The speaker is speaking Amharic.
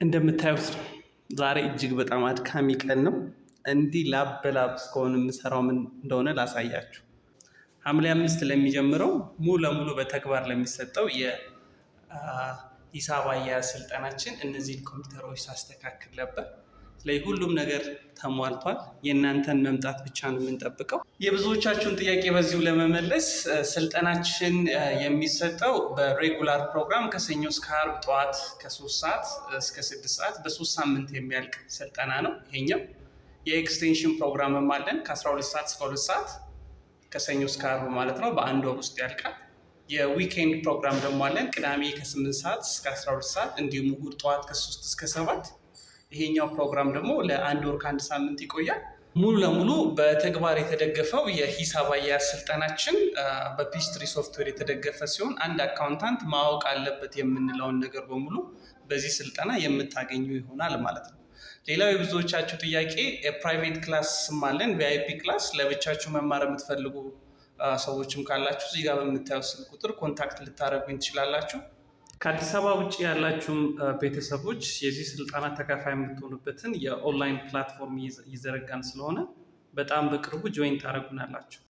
እንደምታዩት ነው። ዛሬ እጅግ በጣም አድካሚ ቀን ነው። እንዲህ ላብ በላብ እስከሆነ የምሰራው ምን እንደሆነ ላሳያችሁ። ሐምሌ 5 ለሚጀምረው ሙሉ ለሙሉ በተግባር ለሚሰጠው የሂሳብ አያያዝ ስልጠናችን እነዚህን ኮምፒውተሮች ሳስተካክል ነበር። ስለዚህ ሁሉም ነገር ተሟልቷል። የእናንተን መምጣት ብቻ ነው የምንጠብቀው። የብዙዎቻችሁን ጥያቄ በዚሁ ለመመለስ ስልጠናችን የሚሰጠው በሬጉላር ፕሮግራም ከሰኞ እስከ ዓርብ ጠዋት ከ3 ሰዓት እስከ 6 ሰዓት በ3 ሳምንት የሚያልቅ ስልጠና ነው። ይሄኛው የኤክስቴንሽን ፕሮግራምም አለን ከ12 ሰዓት እስከ 2 ሰዓት ከሰኞ እስከ ዓርብ ማለት ነው። በአንድ ወር ውስጥ ያልቃል። የዊኬንድ ፕሮግራም ደግሞ አለን ቅዳሜ ከ8 ሰዓት እስከ 12 ሰዓት እንዲሁም እሑድ ጠዋት ከ3 እስከ 7። ይሄኛው ፕሮግራም ደግሞ ለአንድ ወር ከአንድ ሳምንት ይቆያል። ሙሉ ለሙሉ በተግባር የተደገፈው የሂሳብ አያያዝ ስልጠናችን በፒስትሪ ሶፍትዌር የተደገፈ ሲሆን አንድ አካውንታንት ማወቅ አለበት የምንለውን ነገር በሙሉ በዚህ ስልጠና የምታገኙ ይሆናል ማለት ነው። ሌላው የብዙዎቻችሁ ጥያቄ የፕራይቬት ክላስ አለን። ቪአይፒ ክላስ ለብቻችሁ መማር የምትፈልጉ ሰዎችም ካላችሁ እዚህ ጋር በምታዩት ስልክ ቁጥር ኮንታክት ልታደርጉኝ ትችላላችሁ። ከአዲስ አበባ ውጭ ያላችሁም ቤተሰቦች የዚህ ስልጠና ተካፋይ የምትሆኑበትን የኦንላይን ፕላትፎርም ይዘረጋን ስለሆነ በጣም በቅርቡ ጆይን ታደርጉናላችሁ።